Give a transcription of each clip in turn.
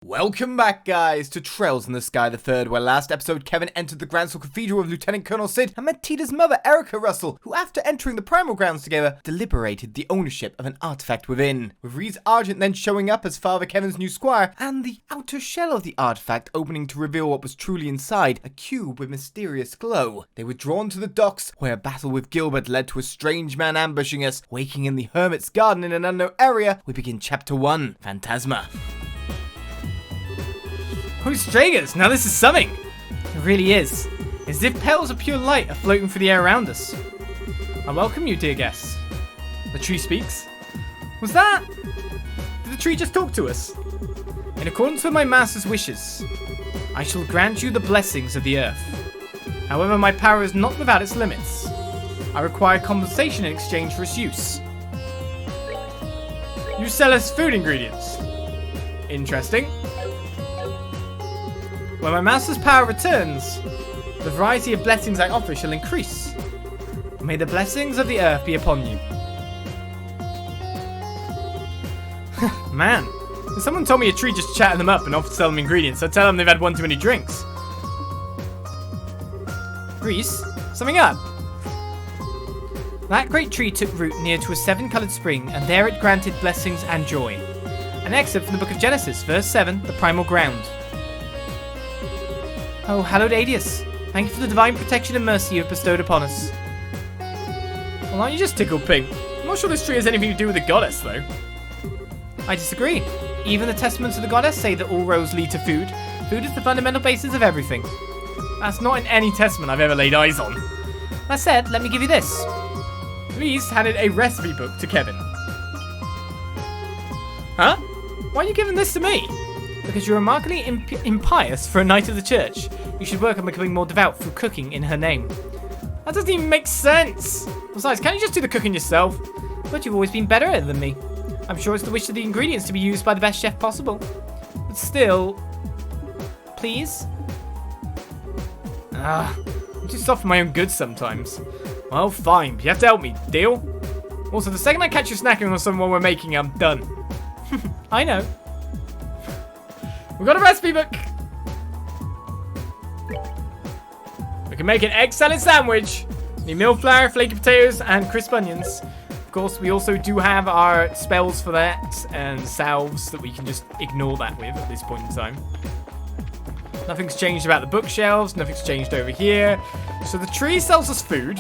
Welcome back, guys, to Trails in the Sky the Third, where last episode Kevin entered the Grand Soul Cathedral with Lieutenant Colonel Sid and met Tita's mother, Erica Russell, who, after entering the Primal Grounds together, deliberated the ownership of an artifact within, with Reed's Argent then showing up as Father Kevin's new squire, and the outer shell of the artifact opening to reveal what was truly inside, a cube with mysterious glow. They were drawn to the docks, where a battle with Gilbert led to a strange man ambushing us. Waking in the Hermit's garden in an unknown area, we begin Chapter 1, Phantasma. Oh, Stragers, now this is something. It really is. As if petals of pure light are floating through the air around us. I welcome you, dear guests. The tree speaks. Was that? Did the tree just talk to us? In accordance with my master's wishes, I shall grant you the blessings of the earth. However, my power is not without its limits. I require compensation in exchange for its use. You sell us food ingredients. Interesting. When my master's power returns, the variety of blessings I offer shall increase. May the blessings of the earth be upon you. Man, if someone told me a tree just chatted them up and offered to sell them ingredients, I'd tell them they've had one too many drinks. Reese, something up? That great tree took root near to a seven-coloured spring, and there it granted blessings and joy. An excerpt from the book of Genesis, verse 7, the primal ground. Oh, hallowed Adius, thank you for the divine protection and mercy you have bestowed upon us. Well, aren't you just tickled pink? I'm not sure this tree has anything to do with the goddess, though. I disagree. Even the testaments of the goddess say that all roads lead to food. Food is the fundamental basis of everything. That's not in any testament I've ever laid eyes on. That said, let me give you this. Louise handed a recipe book to Kevin. Huh? Why are you giving this to me? Because you're remarkably impious for a knight of the church. You should work on becoming more devout through cooking in her name. That doesn't even make sense. Besides, can't you just do the cooking yourself? But you've always been better than me. I'm sure it's the wish of the ingredients to be used by the best chef possible. But still... Please? I'm too soft for my own good sometimes. Well, fine. You have to help me. Deal? Also, the second I catch you snacking on someone we're making, I'm done. I know. We've got a recipe book. We can make an egg salad sandwich. Need milk flour, flaky potatoes, and crisp onions. Of course, we also do have our spells for that and salves that we can just ignore that with at this point in time. Nothing's changed about the bookshelves. Nothing's changed over here. So the tree sells us food.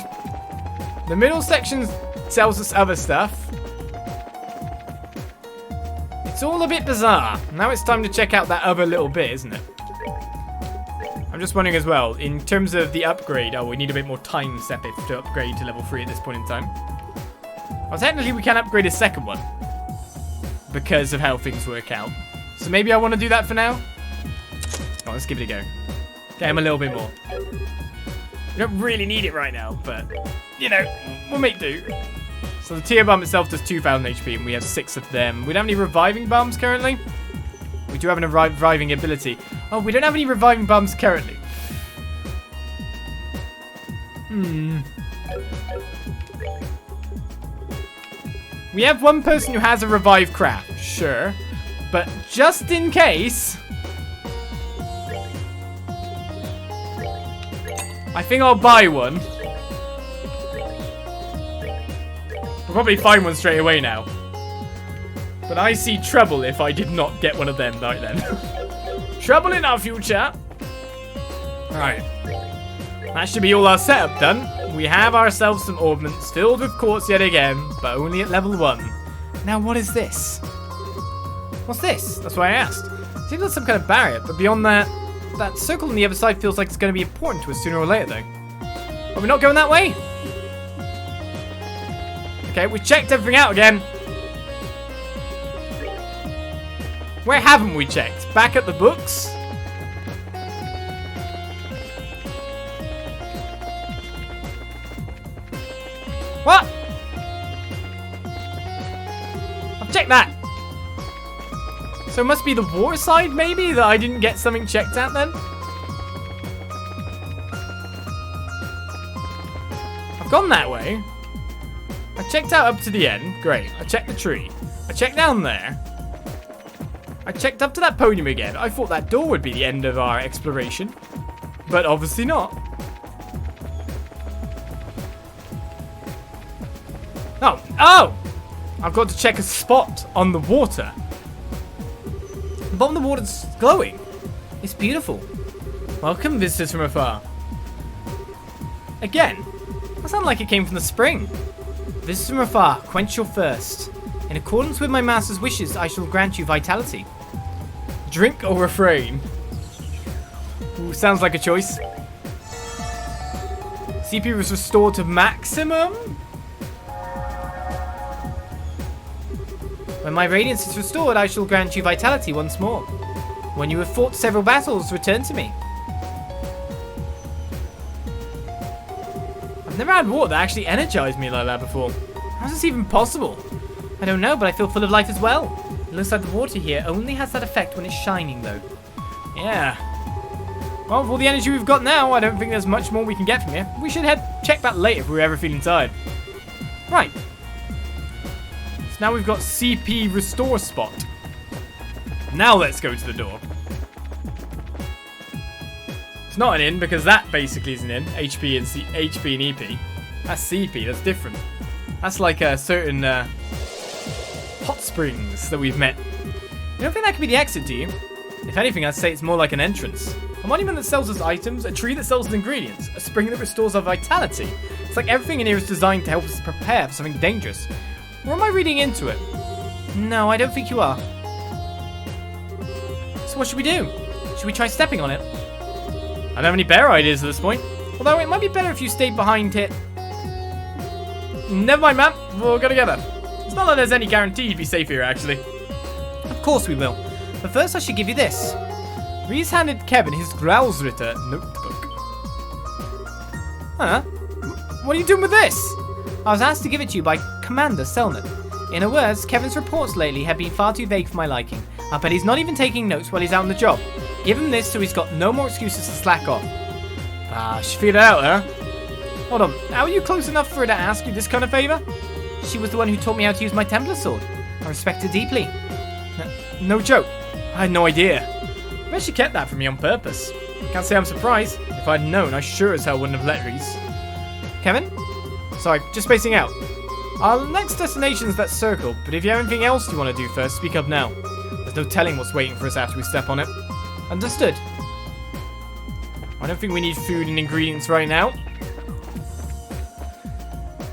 The middle section sells us other stuff. It's all a bit bizarre. Now it's time to check out that other little bit, isn't it? I'm just wondering as well, in terms of the upgrade, we need a bit more time sepith to upgrade to level 3 at this point in time. Well, technically we can upgrade a second one because of how things work out. So maybe I want to do that for now. Oh, let's give it a go. Get him a little bit more. We don't really need it right now, but, you know, we'll make do. So the tier bomb itself does 2,000 HP, and we have 6 of them. We don't have any reviving bombs currently. We do have a reviving ability. Oh, we don't have any reviving bombs currently. We have one person who has a revive craft, sure. But just in case... I think I'll buy one. We'll probably find one straight away now. But I see trouble if I did not get one of them right then. Trouble in our future. Alright. That should be all our setup done. We have ourselves some ordnance filled with quartz yet again, but only at level 1. Now what is this? What's this? That's why I asked. Seems like some kind of barrier, but beyond that, that circle on the other side feels like it's going to be important to us sooner or later though. Are we not going that way? Okay, we checked everything out again. Where haven't we checked? Back at the books? What? I've checked that. So it must be the water side, maybe, that I didn't get something checked out then? I've gone that way. I checked out up to the end. Great. I checked the tree. I checked down there. I checked up to that podium again. I thought that door would be the end of our exploration. But obviously not. Oh! I've got to check a spot on the water. The bottom of the water's glowing. It's beautiful. Welcome, visitors from afar. Again, that sounded like it came from the spring. Visitors from afar, quench your thirst. In accordance with my master's wishes, I shall grant you vitality. Drink or refrain. Ooh, sounds like a choice. CP was restored to maximum. When my radiance is restored, I shall grant you vitality once more. When you have fought several battles, return to me. I've never had water that actually energized me like that before. How is this even possible? I don't know, but I feel full of life as well. It looks like the water here only has that effect when it's shining, though. Yeah. Well, with all the energy we've got now, I don't think there's much more we can get from here. We should check that later if we're ever feeling tired. Right. Now we've got CP restore spot. Now let's go to the door. It's not an inn because that basically is an inn. HP and EP. That's CP. That's different. That's like a certain hot springs that we've met. You don't think that could be the exit, do you? If anything, I'd say it's more like an entrance. A monument that sells us items, a tree that sells us ingredients, a spring that restores our vitality. It's like everything in here is designed to help us prepare for something dangerous. Or am I reading into it? No, I don't think you are. So what should we do? Should we try stepping on it? I don't have any better ideas at this point. Although it might be better if you stayed behind it. Never mind, man. We'll go together. It's not that there's any guarantee you'd be safe here, actually. Of course we will. But first I should give you this. Reese handed Kevin his Gralsritter notebook. Huh? What are you doing with this? I was asked to give it to you by Commander Selnut. In other words, Kevin's reports lately have been far too vague for my liking. I bet he's not even taking notes while he's out on the job. Give him this so he's got no more excuses to slack off. She figured it out, huh? Hold on, how are you close enough for her to ask you this kind of favor? She was the one who taught me how to use my Templar sword. I respect her deeply. No joke. I had no idea. I bet she kept that from me on purpose. Can't say I'm surprised. If I'd known, I sure as hell wouldn't have let Reese. Kevin? Sorry, just spacing out. Our next destination's that circle, but if you have anything else you want to do first, speak up now. There's no telling what's waiting for us after we step on it. Understood. I don't think we need food and ingredients right now.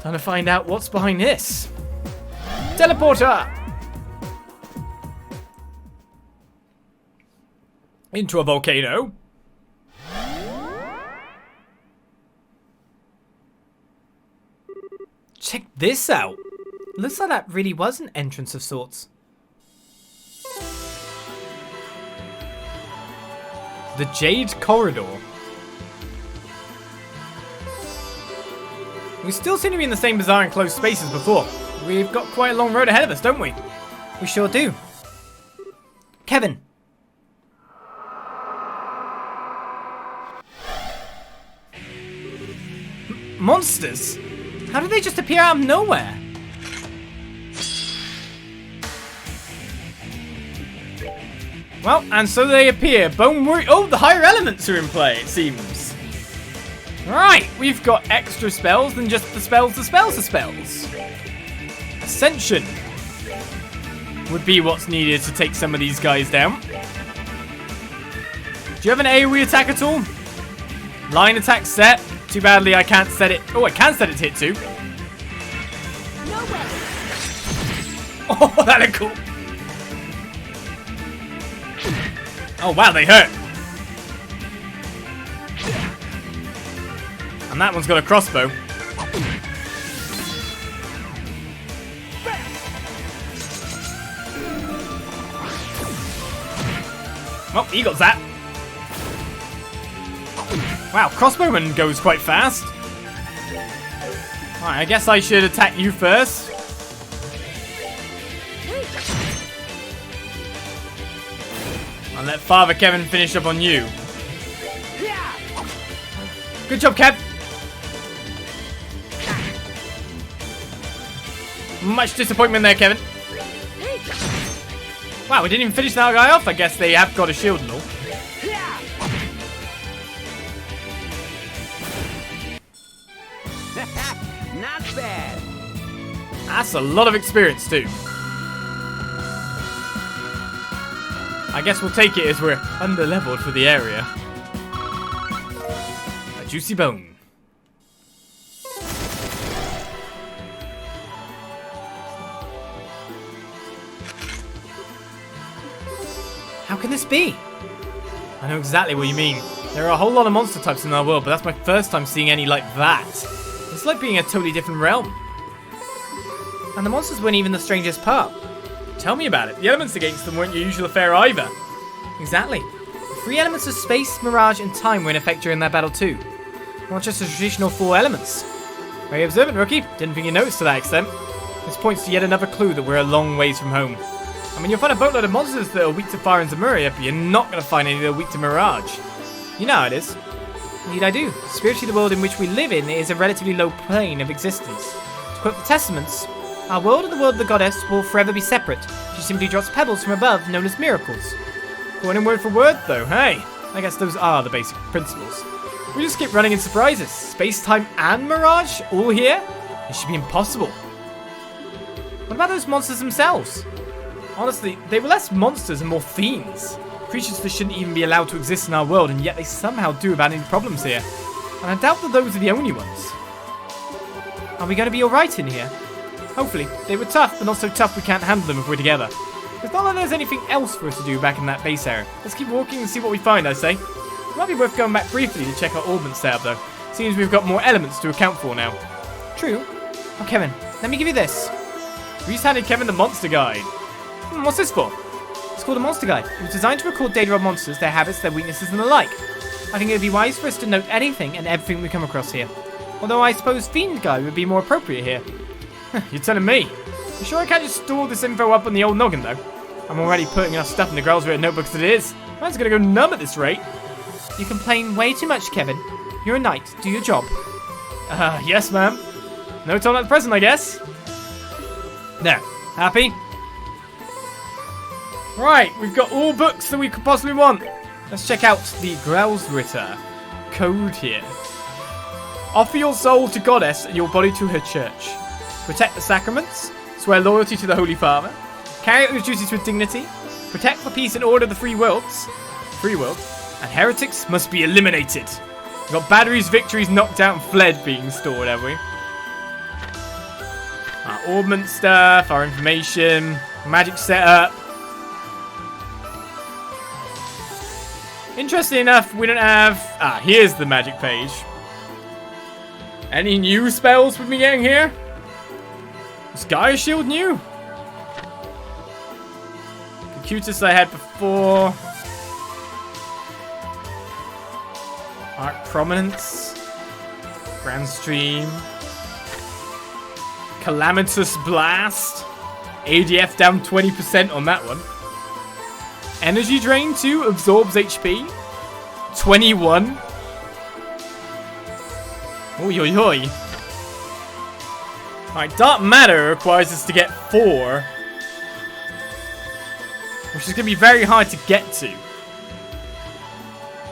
Time to find out what's behind this. Teleporter! Into a volcano. Check this out. Looks like that really was an entrance of sorts. The Jade Corridor. We still seem to be in the same bizarre enclosed space as before. We've got quite a long road ahead of us, don't we? We sure do. Kevin. Monsters? How did they just appear out of nowhere? Well, and so they appear. Oh, the higher elements are in play, it seems. Right, we've got extra spells than just the spells. Ascension would be what's needed to take some of these guys down. Do you have an AoE attack at all? Line attack set. Too badly I can't set it. Oh, I can set it to hit too. No way. Oh, that looked cool. Oh, wow, they hurt. And that one's got a crossbow. Well, he got that. Wow, crossbowman goes quite fast. Alright, I guess I should attack you first. I'll let Father Kevin finish up on you. Good job, Kev. Much disappointment there, Kevin. Wow, we didn't even finish that guy off. I guess they have got a shield and all. Not bad. That's a lot of experience too. I guess we'll take it as we're under-leveled for the area. A juicy bone. How can this be? I know exactly what you mean. There are a whole lot of monster types in our world, but that's my first time seeing any like that. It's like being a totally different realm. And the monsters weren't even the strangest part. Tell me about it. The elements against them weren't your usual affair either. Exactly. The 3 elements of space, mirage, and time were in effect during that battle too. Not just the traditional 4 elements. Very observant, rookie. Didn't think you noticed to that extent. This points to yet another clue that we're a long ways from home. I mean, you'll find a boatload of monsters that are weak to fire and Zemuria, but you're not going to find any that are weak to mirage. You know how it is. Indeed I do. Spiritually, the world in which we live in is a relatively low plane of existence. To quote the Testaments, our world and the world of the goddess will forever be separate. She simply drops pebbles from above, known as miracles. Going in word for word, though, hey? I guess those are the basic principles. We just keep running in surprises. Space, time, and mirage? All here? It should be impossible. What about those monsters themselves? Honestly, they were less monsters and more fiends. Creatures that shouldn't even be allowed to exist in our world, and yet they somehow do without any problems here. And I doubt that those are the only ones. Are we going to be alright in here? Hopefully. They were tough, but not so tough we can't handle them if we're together. It's not that there's anything else for us to do back in that base area. Let's keep walking and see what we find, I say. It might be worth going back briefly to check our orbment setup, though. Seems we've got more elements to account for now. True. Oh, Kevin, let me give you this. We just handed Kevin the monster guide. What's this for? It's called a monster guide. It was designed to record data on monsters, their habits, their weaknesses, and the like. I think it would be wise for us to note anything and everything we come across here. Although I suppose Fiend Guide would be more appropriate here. You're telling me. You sure I can't just store this info up on the old noggin, though? I'm already putting enough stuff in the Gralsritter notebooks as it is. Mine's gonna go numb at this rate. You complain way too much, Kevin. You're a knight. Do your job. Yes, ma'am. No time like the present, I guess. There. Happy? Right, we've got all books that we could possibly want. Let's check out the Gralsritter code here. Offer your soul to Goddess and your body to her church. Protect the sacraments. Swear loyalty to the Holy Father. Carry out those duties with dignity. Protect the peace and order of the free worlds. And heretics must be eliminated. We've got batteries, victories, knocked out, and fled being stored, have we? Our orbment stuff, our information, magic setup. Interesting enough, we don't have... here's the magic page. Any new spells we've been getting here? Is Gaia Shield new? Concutus I had before. Arc Prominence. Grand Stream. Calamitous Blast. ADF down 20% on that one. Energy Drain 2 absorbs HP. 21. Oi, oi, oi. Alright, Dark Matter requires us to get 4. Which is going to be very hard to get to. I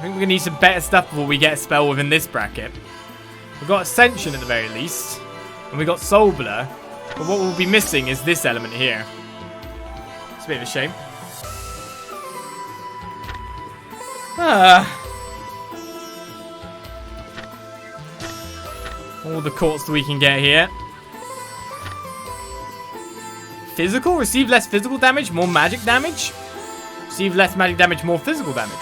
think we're going to need some better stuff before we get a spell within this bracket. We've got Ascension at the very least. And we've got Soul Blur. But what we'll be missing is this element here. It's a bit of a shame. All the courts that we can get here. Physical? Receive less physical damage, more magic damage? Receive less magic damage, more physical damage.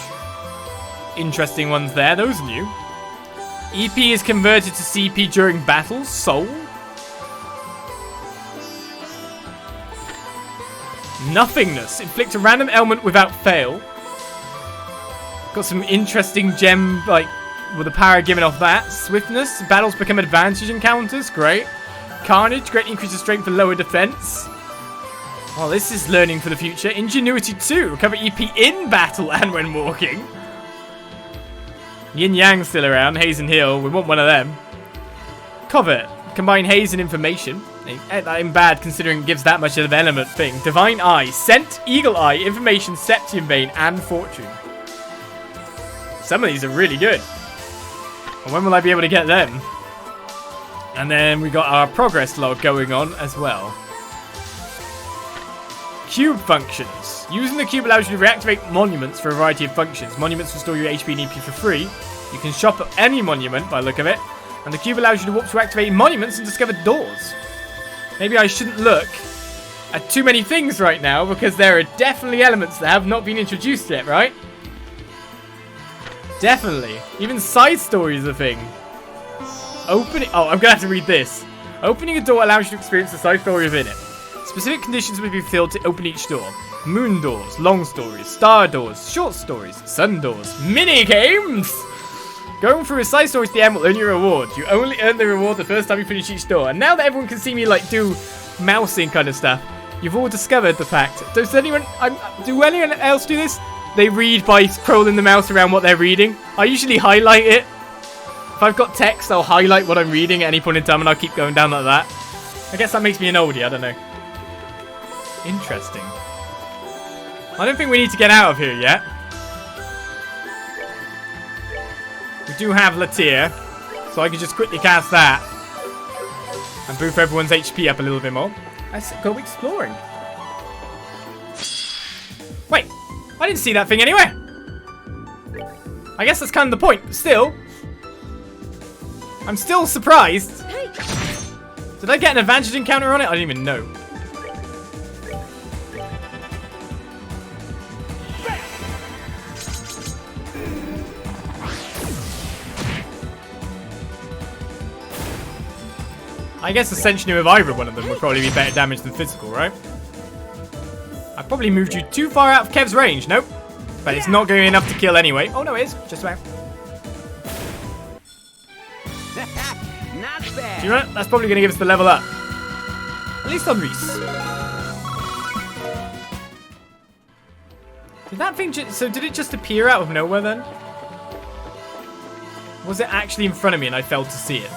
Interesting ones there. Those are new. EP is converted to CP during battles. Soul. Nothingness. Inflict a random ailment without fail. Got some interesting gem, like, with the power given off that. Swiftness. Battles become advantage encounters. Great. Carnage. Great increase of strength for lower defense. Well, this is learning for the future. Ingenuity 2. Recover EP in battle and when walking. Yin Yang still around. Haze and Heal. We want one of them. Covert. Combine Haze and Information. I'm bad considering it gives that much of an element thing. Divine Eye, Scent, Eagle Eye, Information, Septium Vein, and Fortune. Some of these are really good. And when will I be able to get them? And then we got our progress log going on as well. Cube functions. Using the cube allows you to reactivate monuments for a variety of functions. Monuments restore your HP and EP for free. You can shop at any monument by the look of it. And the cube allows you to warp to activate monuments and discover doors. Maybe I shouldn't look at too many things right now because there are definitely elements that have not been introduced yet, right? Definitely. Even side story is a thing. Opening... Oh, I'm going to have to read this. Opening a door allows you to experience the side story within it. Specific conditions will be fulfilled to open each door. Moon doors, long stories, star doors, short stories, sun doors, mini games. Going through a side story to the end will earn you a reward. You only earn the reward the first time you finish each door. And now that everyone can see me like do mousing kind of stuff, you've all discovered the fact. Do anyone else do this? They read by scrolling the mouse around what they're reading. I usually highlight it. If I've got text, I'll highlight what I'm reading at any point in time and I'll keep going down like that. I guess that makes me an oldie, I don't know. Interesting. I don't think we need to get out of here yet. We do have Latir, so I can just quickly cast that. And boost everyone's HP up a little bit more. Let's go exploring. Wait, I didn't see that thing anywhere. I guess that's kind of the point, but still. I'm still surprised. Did I get an advantage encounter on it? I didn't even know. I guess Ascensioning with either one of them would probably be better damage than physical, right? I probably moved you too far out of Kev's range. Nope. But it's not going to be enough to kill anyway. Oh, no, it is. Just about. Not bad. You know what? That's probably going to give us the level up. At least on Reese. Did that thing so did it just appear out of nowhere then? Was it actually in front of me and I failed to see it?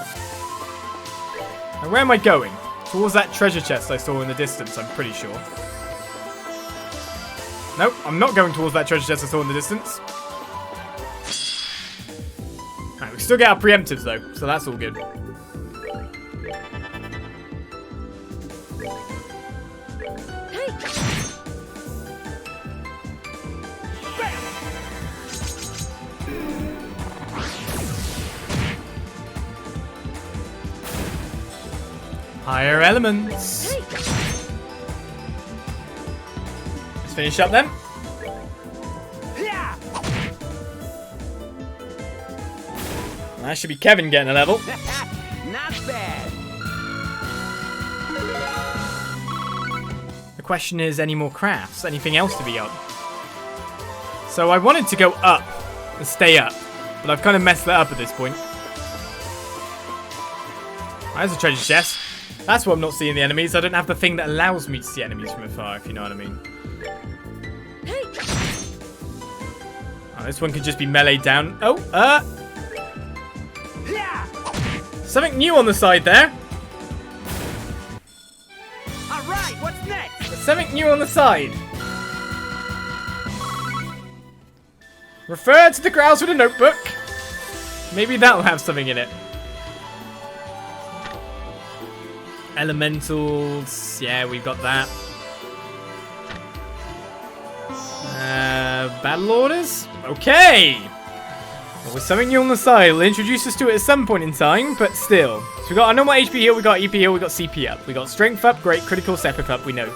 And where am I going? Towards that treasure chest I saw in the distance, I'm pretty sure. Nope, I'm not going towards that treasure chest I saw in the distance. Alright, we still get our preemptives though, so that's all good. Higher elements. Let's finish up then. That should be Kevin getting a level. Not bad. The question is, any more crafts? Anything else to be up? So I wanted to go up and stay up, but I've kind of messed that up at this point. There's a treasure chest. That's why I'm not seeing the enemies. I don't have the thing that allows me to see enemies from afar, if you know what I mean. Oh, this one could just be meleeed down. Oh, something new on the side there. Alright, what's next? There's something new on the side. Refer to the Gralsritter notebook. Maybe that'll have something in it. Elementals, yeah, we've got that. Battle orders? Okay! Well, with something new on the side, it'll introduce us to it at some point in time, but still. So we got our normal HP heal, we got EP heal, we got CP up. We got Strength up, great, critical, separate up, we know.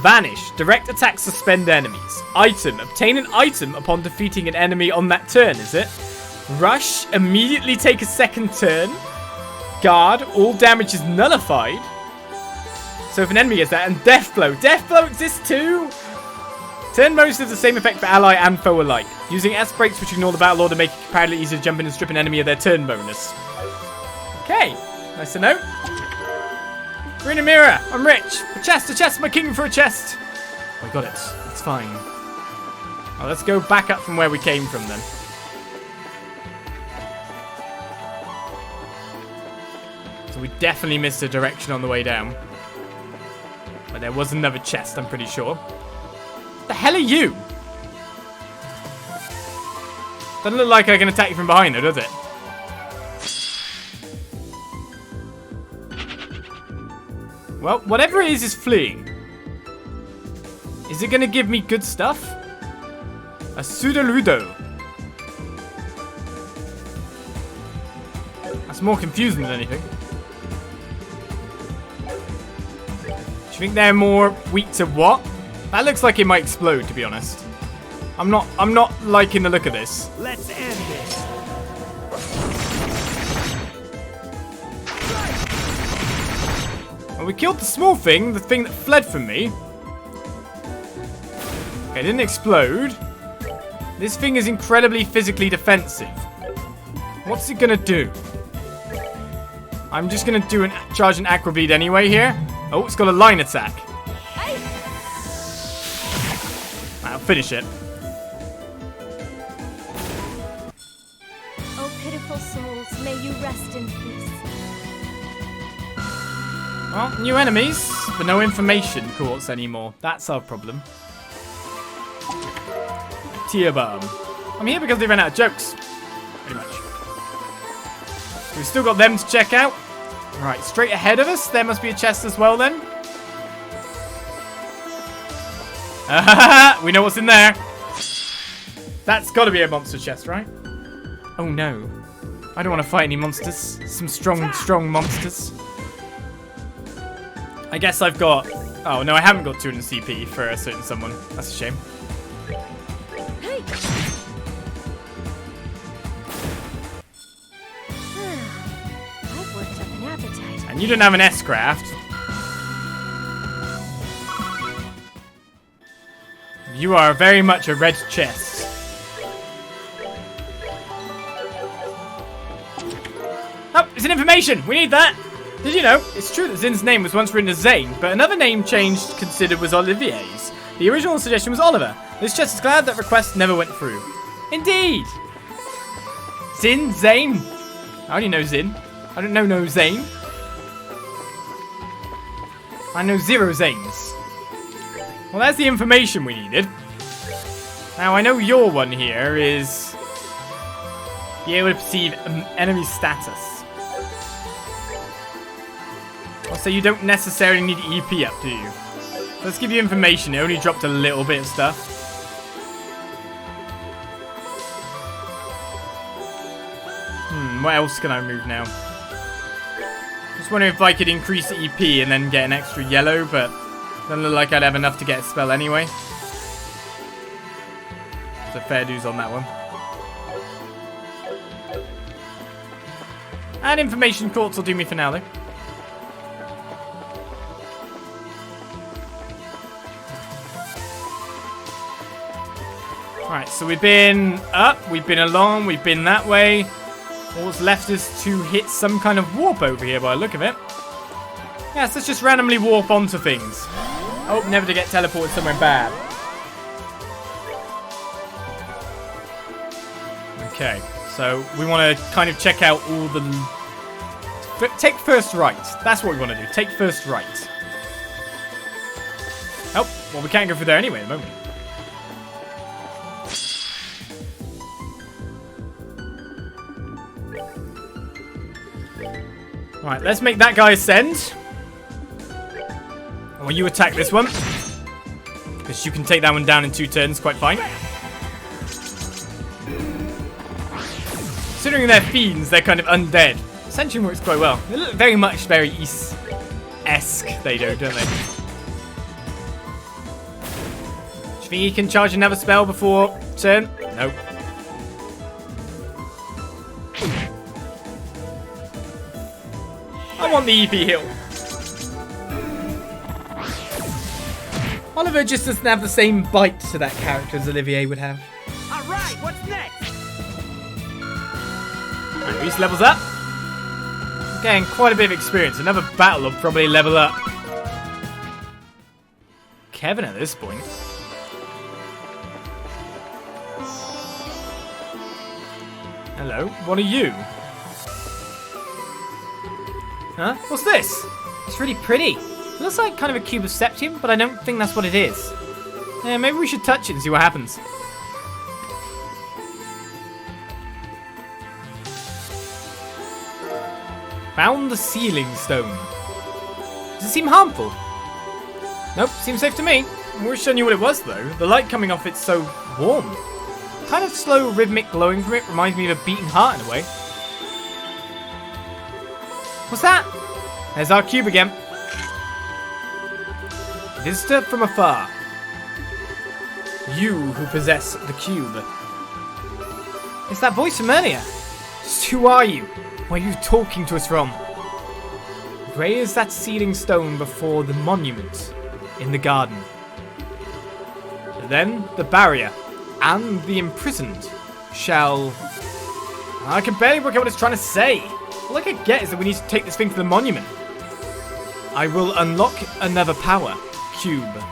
Vanish, direct attack, suspend enemies. Item, obtain an item upon defeating an enemy on that turn, is it? Rush, immediately take a second turn. Guard, all damage is nullified. So if an enemy gets that, and Death Blow. Death Blow exists too! Turn bonus has the same effect for ally and foe alike. Using S breaks which ignore the battle order make it comparatively easier to jump in and strip an enemy of their turn bonus. Okay, nice to know. Green mirror, I'm rich. A chest, my king for a chest. Oh, I got it, it's fine. Well, let's go back up from where we came from then. So we definitely missed a direction on the way down. But there was another chest, I'm pretty sure. The hell are you? Doesn't look like I can attack you from behind though, does it? Well, whatever it is fleeing. Is it going to give me good stuff? A pseudo-ludo. That's more confusing than anything. Do you think they're more weak to what? That looks like it might explode, to be honest. I'm not liking the look of this. Let's end this. Well, we killed the small thing, the thing that fled from me. Okay, it didn't explode. This thing is incredibly physically defensive. What's it gonna do? I'm just gonna do charge an aqua bleed anyway here. Oh, it's got a line attack. I'll finish it. Oh, pitiful souls, may you rest in peace. Well, new enemies, but no information courts anymore. That's our problem. Tier bomb. I'm here because they ran out of jokes. Pretty much. We've still got them to check out. Right, straight ahead of us. There must be a chest as well then. We know what's in there. That's got to be a monster chest, right? Oh no. I don't want to fight any monsters. Some strong monsters. I guess I've got... Oh, no, I haven't got 200 CP for a certain someone. That's a shame. Hey. I've worked up an appetite. And you don't have an S-craft. You are very much a red chest. Oh, it's an information! We need that! Did you know? It's true that Zin's name was once written as Zane, but another name changed considered was Olivier's. The original suggestion was Oliver. This chest is glad that request never went through. Indeed! Zin? Zane? I only know Zin. I don't know no Zane. I know 0 Zanes. Well, that's the information we needed. Now, I know your one here is... be able to perceive enemy status. So you don't necessarily need EP up, do you? Let's give you information. It only dropped a little bit of stuff. What else can I remove now? Just wondering if I could increase the EP and then get an extra yellow, but doesn't look like I'd have enough to get a spell anyway. So fair dues on that one. And information courts will do me for now, though. Alright, so we've been up, we've been along, we've been that way. All that's left is to hit some kind of warp over here by the look of it. Yes, let's just randomly warp onto things. Oh, never to get teleported somewhere bad. Okay, so we want to kind of check out all the... Take first right. That's what we want to do. Take first right. Oh, well, we can't go through there anyway at the moment. Alright, let's make that guy ascend. Or you attack this one. Because you can take that one down in 2 turns quite fine. Considering they're fiends, they're kind of undead. Ascension works quite well. They look very much very East-esque, they do, don't they? Do you think he can charge another spell before turn? Nope. I want the EP heal. Oliver just doesn't have the same bite to that character as Olivier would have. Alright, what's next? Right, Reese levels up. Getting quite a bit of experience. Another battle will probably level up Kevin at this point. Hello, what are you? Huh? What's this? It's really pretty. Look, looks like kind of a cube of septium, but I don't think that's what it is. Yeah, maybe we should touch it and see what happens. Found the sealing stone. Does it seem harmful? Nope, seems safe to me. I wish I knew what it was though. The light coming off it's so warm. The kind of slow rhythmic glowing from it reminds me of a beating heart in a way. What's that? There's our cube again. Visitor from afar. You who possess the cube. It's that voice from earlier. Just who are you? Where are you talking to us from? Raise that sealing stone before the monument in the garden. Then the barrier and the imprisoned shall... I can barely work out what it's trying to say. All I can get is that we need to take this thing to the monument. I will unlock another power cube.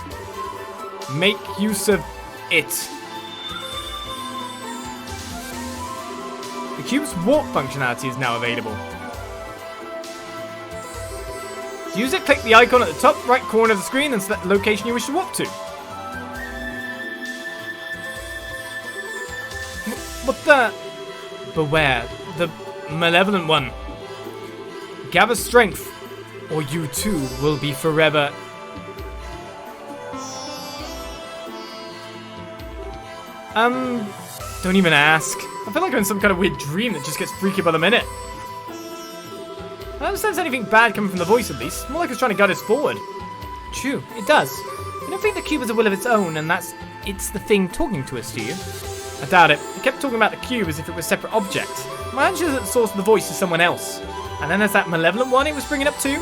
Make use of it. The cube's warp functionality is now available. To use it, click the icon at the top right corner of the screen and select the location you wish to warp to. What the... Beware, the malevolent one. Gather strength, or you too will be forever... Don't even ask. I feel like I'm in some kind of weird dream that just gets freakier by the minute. I don't sense anything bad coming from the voice, at least. More like it's trying to guide us forward. True, it does. You don't think the cube has a will of its own, and it's the thing talking to us, do you? I doubt it. It kept talking about the cube as if it was a separate object. My hunch is that the source of the voice is someone else. And then there's that malevolent one it was bringing up too.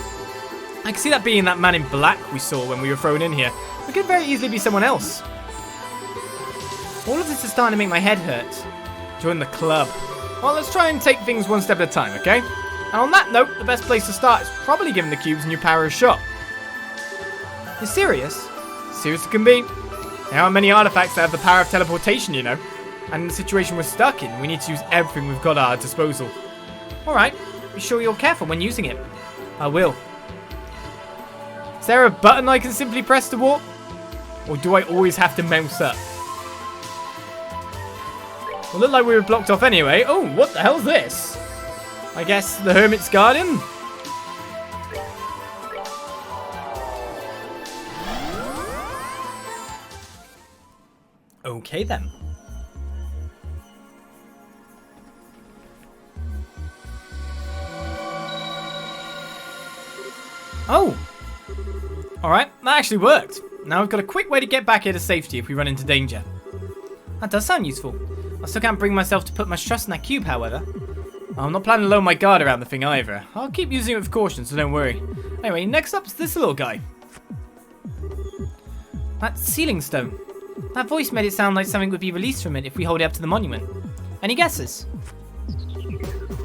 I can see that being that man in black we saw when we were thrown in here. It could very easily be someone else. All of this is starting to make my head hurt. Join the club. Well, let's try and take things one step at a time, okay? And on that note, the best place to start is probably giving the cube's new power a shot. You're serious? Serious it can be. There aren't many artifacts that have the power of teleportation, you know. And in the situation we're stuck in, we need to use everything we've got at our disposal. Alright, be sure you're careful when using it. I will. Is there a button I can simply press to warp? Or do I always have to mouse up? Well, looked like we were blocked off anyway. Oh, what the hell's this? I guess the Hermit's garden? Okay then. Oh! Alright, that actually worked. Now we've got a quick way to get back here to safety if we run into danger. That does sound useful. I still can't bring myself to put much trust in that cube, however. I'm not planning to lower my guard around the thing either. I'll keep using it with caution, so don't worry. Anyway, next up's this little guy. That sealing stone. That voice made it sound like something would be released from it if we hold it up to the monument. Any guesses?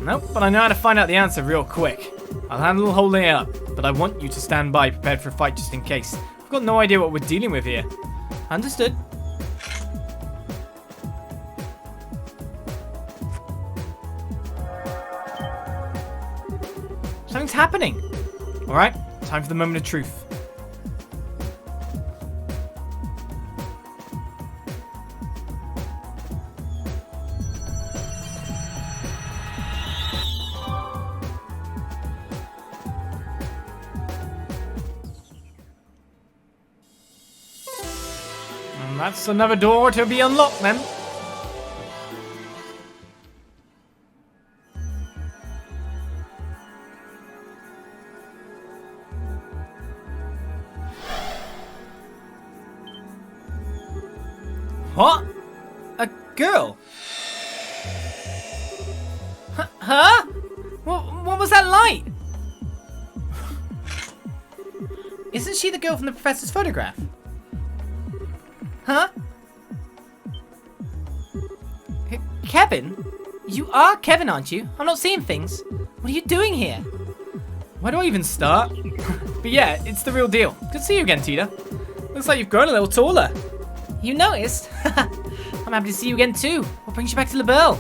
Nope, but I know how to find out the answer real quick. I'll handle holding it up, but I want you to stand by prepared for a fight just in case. I've got no idea what we're dealing with here. Understood. Something's happening. Alright, time for the moment of truth. And that's another door to be unlocked then. What? A girl? Huh? What was that light? Isn't she the girl from the professor's photograph? Huh? Kevin? You are Kevin, aren't you? I'm not seeing things. What are you doing here? Where do I even start? But yeah, it's the real deal. Good to see you again, Tita. Looks like you've grown a little taller. You noticed? I'm happy to see you again too. What brings you back to Liberl?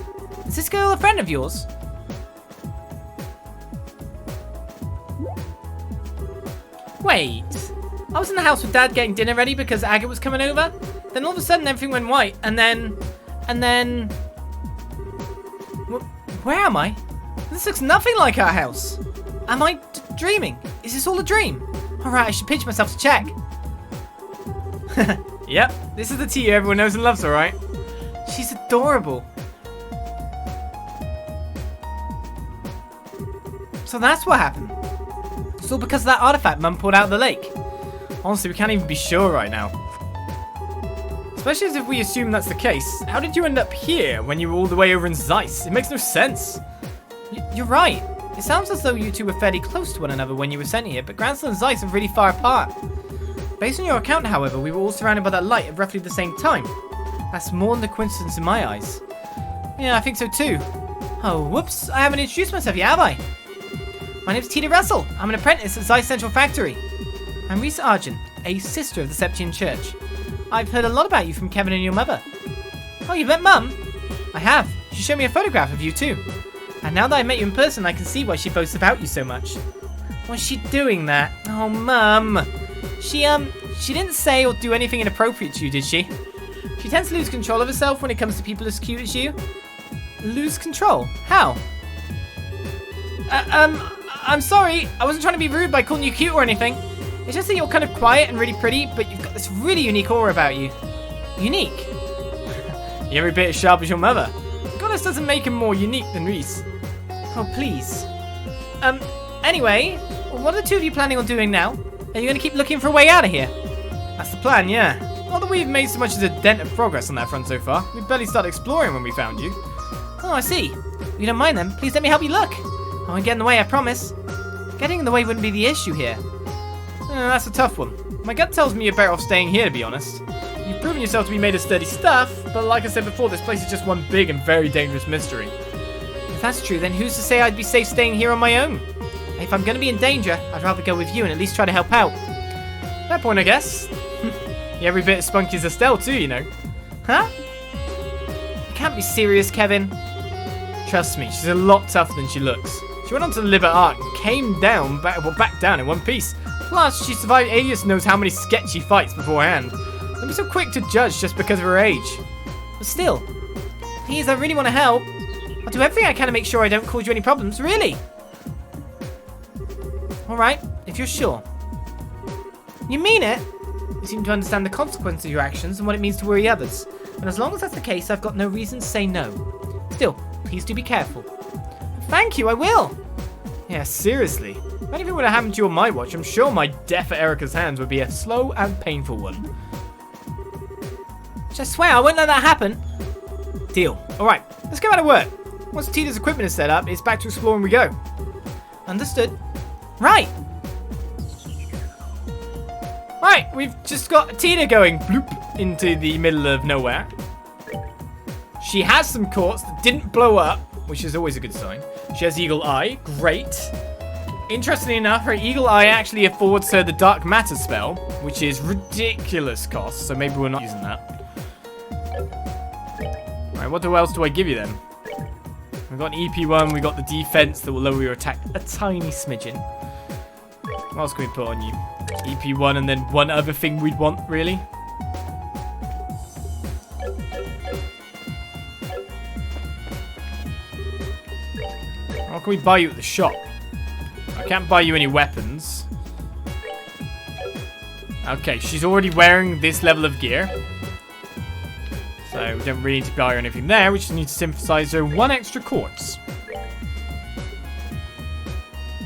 Is this girl a friend of yours? Wait. I was in the house with Dad getting dinner ready because Aga was coming over. Then all of a sudden everything went white, and then... Where am I? This looks nothing like our house. Am I dreaming? Is this all a dream? Alright, I should pinch myself to check. Yep, this is the Tita everyone knows and loves, alright? She's adorable. So that's what happened. It's all because of that artifact Mum pulled out of the lake. Honestly, we can't even be sure right now. Especially as if we assume that's the case. How did you end up here when you were all the way over in Zeiss? It makes no sense. You're right. It sounds as though you two were fairly close to one another when you were sent here, but Gransel and Zeiss are really far apart. Based on your account, however, we were all surrounded by that light at roughly the same time. That's more than a coincidence in my eyes. Yeah, I think so too. Oh, whoops, I haven't introduced myself yet, have I? My name's Tita Russell. I'm an apprentice at Zeiss Central Factory. I'm Risa Argent, a sister of the Septian Church. I've heard a lot about you from Kevin and your mother. Oh, you met Mum? I have. She showed me a photograph of you too. And now that I met you in person, I can see why she boasts about you so much. Was she doing that? Oh, Mum. She didn't say or do anything inappropriate to you, did she? She tends to lose control of herself when it comes to people as cute as you. Lose control? How? I'm sorry. I wasn't trying to be rude by calling you cute or anything. It's just that you're kind of quiet and really pretty, but you've got this really unique aura about you. Unique? You're every bit as sharp as your mother. Goddess doesn't make him more unique than Reese. Oh, please. Anyway, what are the two of you planning on doing now? Are you going to keep looking for a way out of here? That's the plan, yeah. Not that we've made so much as a dent of progress on that front so far. We barely started exploring when we found you. Oh, I see. If you don't mind then, please let me help you look. I won't get in the way, I promise. Getting in the way wouldn't be the issue here. That's a tough one. My gut tells me you're better off staying here, to be honest. You've proven yourself to be made of sturdy stuff, but like I said before, this place is just one big and very dangerous mystery. If that's true, then who's to say I'd be safe staying here on my own? If I'm going to be in danger, I'd rather go with you and at least try to help out. At that point, I guess. You're every bit as spunky as Estelle too, you know. Huh? You can't be serious, Kevin. Trust me, she's a lot tougher than she looks. She went on to the Liber Ark and came down, back down in one piece. Plus, she survived Alias knows how many sketchy fights beforehand. Don't be so quick to judge just because of her age. But still, please, I really want to help. I'll do everything I can to make sure I don't cause you any problems, really. Alright, if you're sure. You mean it? You seem to understand the consequences of your actions and what it means to worry others. And as long as that's the case, I've got no reason to say no. Still, please do be careful. Thank you, I will. Yeah, seriously. If anything would have happened to you on my watch, I'm sure my death at Erica's hands would be a slow and painful one. Just swear I won't let that happen. Deal. Alright, let's get back to work. Once Tita's equipment is set up, it's back to exploring we go. Understood. Right. Right, we've just got Tita going bloop into the middle of nowhere. She has some quartz that didn't blow up, which is always a good sign. She has Eagle Eye. Great. Interestingly enough, her Eagle Eye actually affords her the Dark Matter spell, which is ridiculous cost, so maybe we're not using that. Alright, what else do I give you then? We've got an EP1, we got the defense that will lower your attack a tiny smidgen. What else can we put on you? EP1 and then one other thing we'd want, really. What can we buy you at the shop? I can't buy you any weapons. Okay, she's already wearing this level of gear. So we don't really need to buy her anything there. We just need to synthesize her one extra quartz.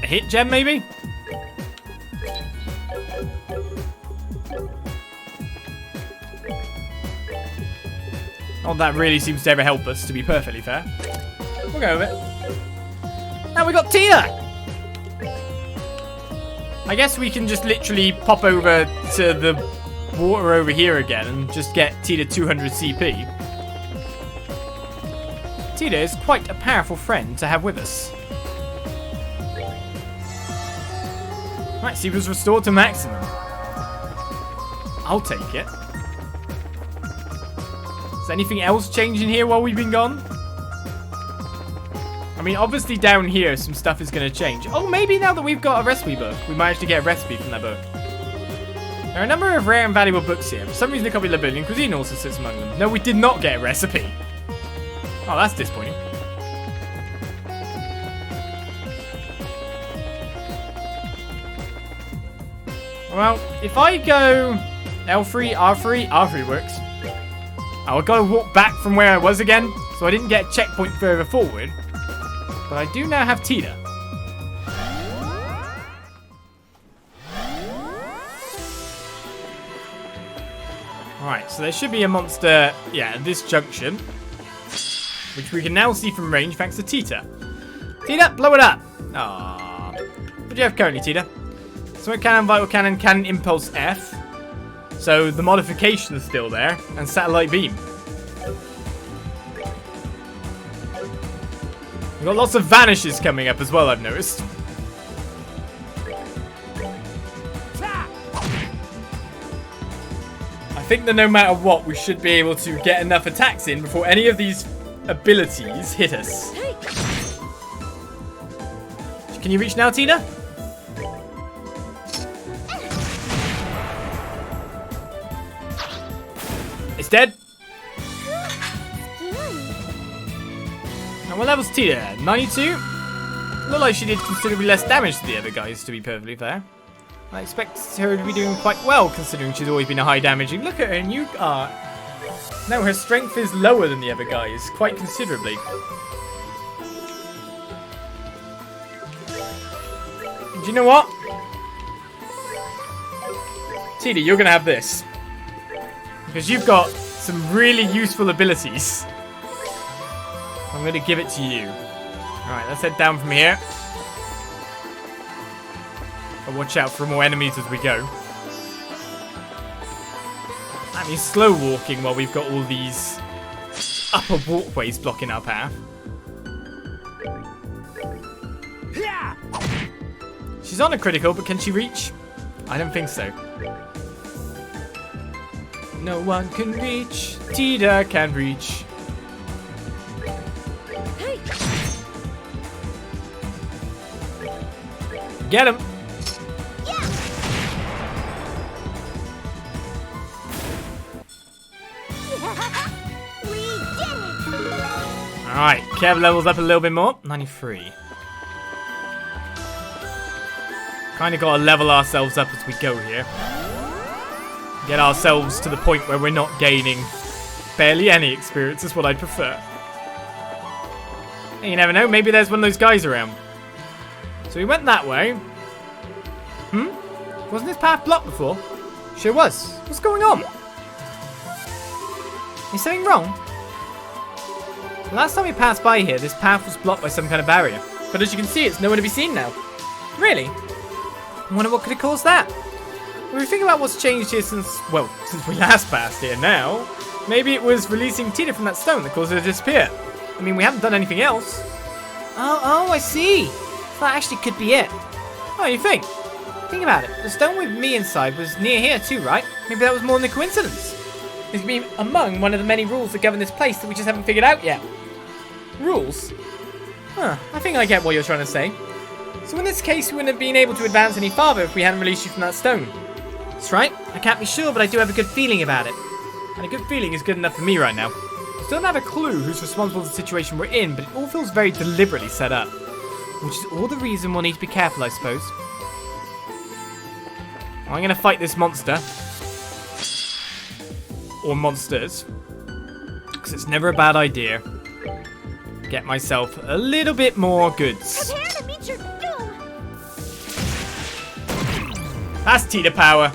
A hit gem, maybe? Oh, that really seems to ever help us, to be perfectly fair. We'll go with it. Now we got Tita! I guess we can just literally pop over to the water over here again and just get Tita 200 CP. Tita is quite a powerful friend to have with us. Right, CP was restored to maximum. I'll take it. Is anything else changing here while we've been gone? I mean, obviously down here, some stuff is going to change. Oh, maybe now that we've got a recipe book, we might actually get a recipe from that book. There are a number of rare and valuable books here. For some reason, the copy of Liberl cuisine also sits among them. No, we did not get a recipe. Oh, that's disappointing. Well, if I go L3, R3, R3 works. Oh, I've got to walk back from where I was again, so I didn't get a checkpoint further forward. But I do now have Tita. Alright, so there should be a monster, yeah, at this junction. Which we can now see from range thanks to Tita. Tita, blow it up! Aww. What do you have currently, Tita? Smoke cannon, vital cannon, cannon impulse F. So the modification is still there, and satellite beam. We've got lots of vanishes coming up as well, I've noticed. I think that no matter what, we should be able to get enough attacks in before any of these abilities hit us. Can you reach now, Tina? It's dead. And what level's Tita at? 92? Looked like she did considerably less damage to the other guys, to be perfectly fair. I expect her to be doing quite well, considering she's always been a high damaging. Look at her, and you are... No, her strength is lower than the other guys, quite considerably. Do you know what? Tita, you're going to have this. Because you've got some really useful abilities. I'm going to give it to you. Alright, let's head down from here. But watch out for more enemies as we go. That means slow walking while we've got all these upper walkways blocking our path. She's on a critical, but can she reach? I don't think so. No one can reach. Tita can reach. Get him. Alright, Kev levels up a little bit more. 93. Kind of got to level ourselves up as we go here. Get ourselves to the point where we're not gaining barely any experience is what I'd prefer. And you never know, maybe there's one of those guys around. So we went that way. Wasn't this path blocked before? Sure was. What's going on? Is something wrong? Last time we passed by here, this path was blocked by some kind of barrier. But as you can see, it's nowhere to be seen now. Really? I wonder what could have caused that. When we think about what's changed here since we last passed here now, maybe it was releasing Tita from that stone that caused her to disappear. I mean, we haven't done anything else. Oh, I see. That actually could be it. Oh, you think? Think about it. The stone with me inside was near here too, right? Maybe that was more than a coincidence. This could be among one of the many rules that govern this place that we just haven't figured out yet. Rules? Huh, I think I get what you're trying to say. So in this case, we wouldn't have been able to advance any farther if we hadn't released you from that stone. That's right. I can't be sure, but I do have a good feeling about it. And a good feeling is good enough for me right now. I still don't have a clue who's responsible for the situation we're in, but it all feels very deliberately set up. Which is all the reason we'll need to be careful, I suppose. I'm going to fight this monster. Or monsters. Because it's never a bad idea. Get myself a little bit more goods. Prepare to meet your doom. That's Tita power.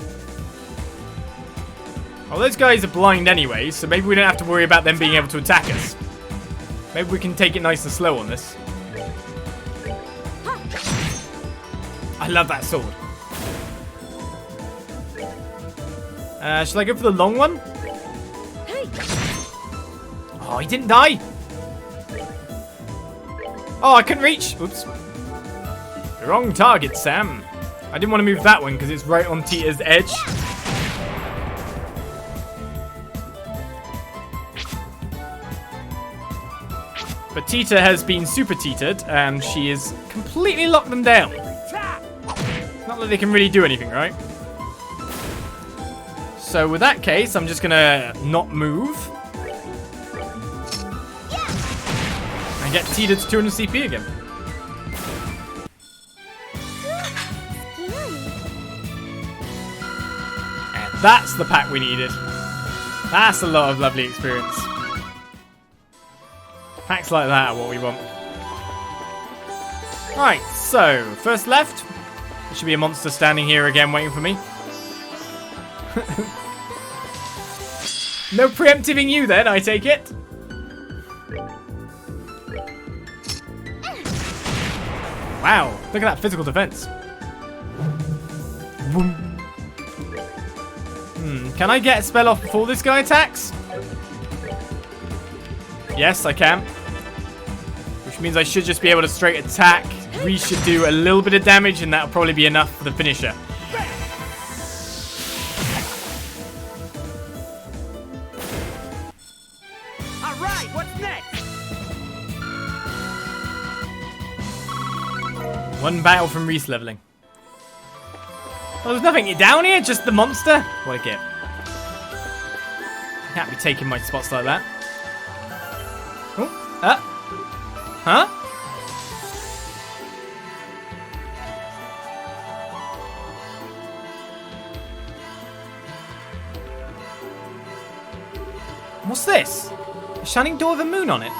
Well, those guys are blind anyway, so maybe we don't have to worry about them being able to attack us. Maybe we can take it nice and slow on this. I love that sword. Should I go for the long one? Oh, he didn't die. Oh, I couldn't reach. Oops. Wrong target, Sam. I didn't want to move that one because it's right on Tita's edge. But Tita has been super Tita'd, and she is completely locked them down. Not that they can really do anything, right? So with that case, I'm just gonna not move. And get Tita to 200 CP again. And that's the pack we needed. That's a lot of lovely experience. Packs like that are what we want. Alright, so, first left. There should be a monster standing here again waiting for me. No preemptiving you then, I take it. Wow, look at that physical defense. Can I get a spell off before this guy attacks? Yes, I can. Which means I should just be able to straight attack. We should do a little bit of damage, and that'll probably be enough for the finisher. Alright, what's next? One battle from Reese leveling. Well, there's nothing down here, just the monster. What a gift. Can't be taking my spots like that. Oh, huh? What's this? A shining door with a moon on it.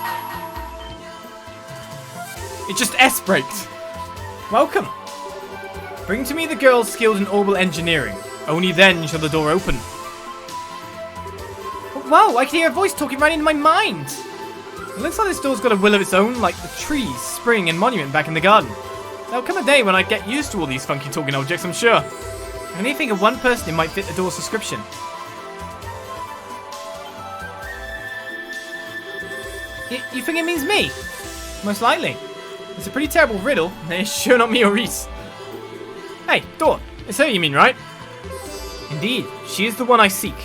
It just S-braked. Welcome. Bring to me the girls skilled in orbital engineering. Only then shall the door open. Wow, I can hear a voice talking right into my mind. It looks like this door's got a will of its own, like the trees, spring, and monument back in the garden. There'll come a day when I get used to all these funky talking objects, I'm sure. I only think of one person who might fit the door's description. You think it means me? Most likely. It's a pretty terrible riddle, and it's sure not me or Reese. Hey, door. It's her you mean, right? Indeed, she is the one I seek.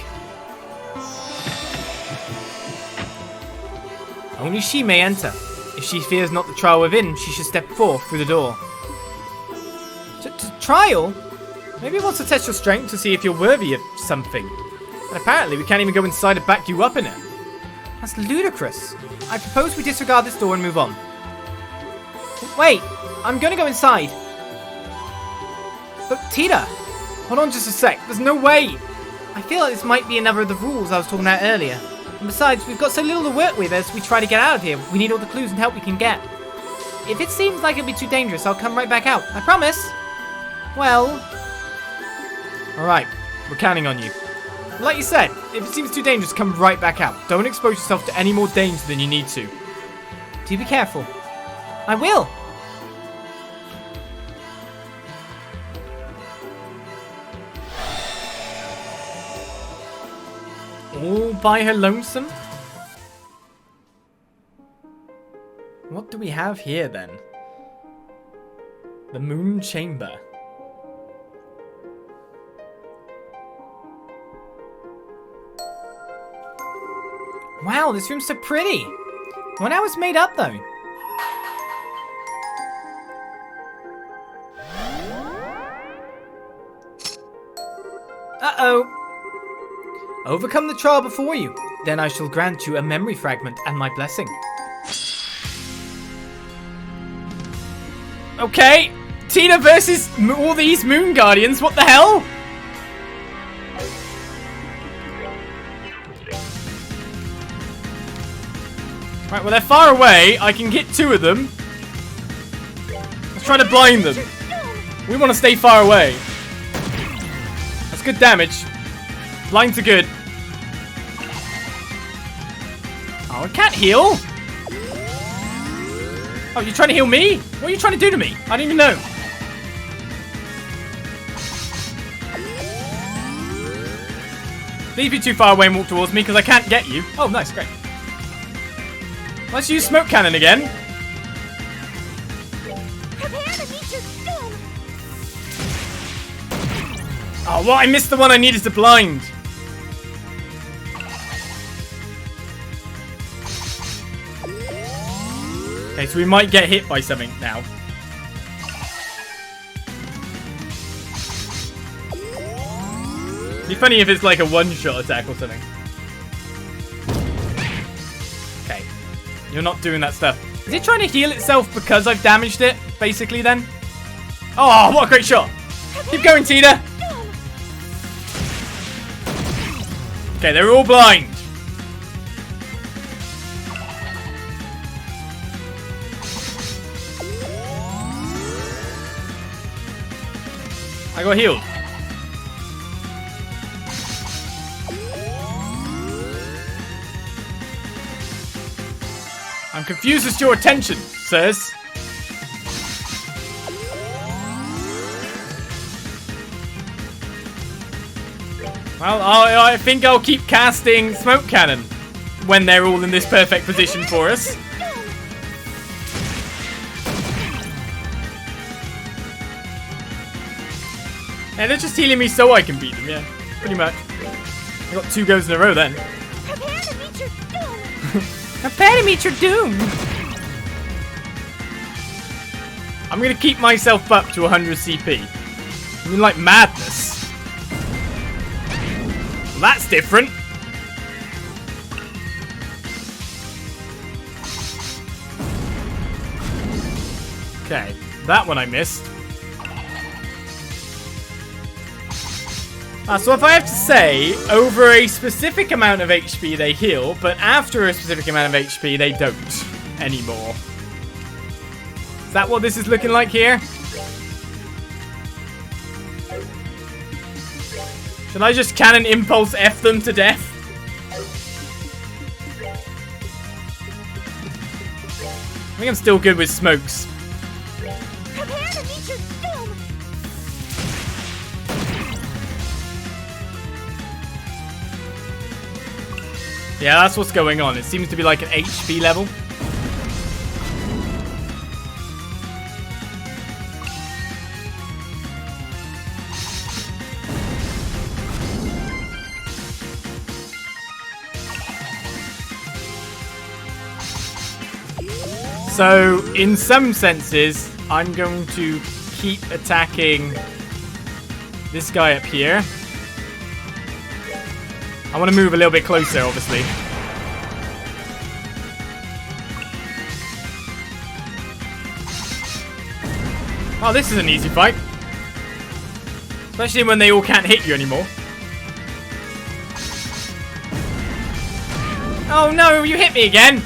Only she may enter. If she fears not the trial within, she should step forth through the door. Trial? Maybe it wants to test your strength to see if you're worthy of something. And apparently we can't even go inside to back you up in it. That's ludicrous. I propose we disregard this door and move on. Wait, I'm gonna go inside. But Tita, hold on just a sec. There's no way. I feel like this might be another of the rules I was talking about earlier. And besides, we've got so little to work with as we try to get out of here. We need all the clues and help we can get. If it seems like it'll be too dangerous, I'll come right back out. I promise. Well... Alright, we're counting on you. Like you said, if it seems too dangerous, come right back out. Don't expose yourself to any more danger than you need to. Do be careful. I will. All by her lonesome? What do we have here then? The Moon Chamber. Wow, this room's so pretty. When I was made up though. Uh-oh. Overcome the trial before you. Then I shall grant you a memory fragment and my blessing. Okay. Tita versus all these Moon Guardians. What the hell? Right, well, they're far away. I can hit two of them. Let's try to blind them. We want to stay far away. That's good damage. Blinds are good. Oh, I can't heal. Oh, you're trying to heal me? What are you trying to do to me? I don't even know. Leave you too far away and walk towards me because I can't get you. Oh, nice, great. Let's use smoke cannon again. Prepare to meet your doom. Oh, what? I missed the one I needed to blind. Okay, so we might get hit by something now. It'd be funny if it's like a one-shot attack or something. Okay. You're not doing that stuff. Is it trying to heal itself because I've damaged it, basically, then? Oh, what a great shot! Keep going, Tita! Okay, they're all blind. I got healed. I'm confused as to your attention, sirs. Well, I think I'll keep casting smoke cannon when they're all in this perfect position for us. Yeah, they're just healing me so I can beat them, yeah. Pretty much. I got 2 goes in a row then. Prepare to meet your doom. Prepare to meet your doom. I'm going to keep myself up to 100 CP. I mean, like madness. Well, that's different. Okay, that one I missed. So if I have to say, over a specific amount of HP they heal, but after a specific amount of HP they don't anymore. Is that what this is looking like here? Should I just cannon impulse F them to death? I think I'm still good with smokes. Prepare to meet your doom. Yeah, that's what's going on. It seems to be like an HP level. So, in some senses, I'm going to keep attacking this guy up here. I want to move a little bit closer, obviously. Oh, this is an easy fight. Especially when they all can't hit you anymore. Oh no, you hit me again!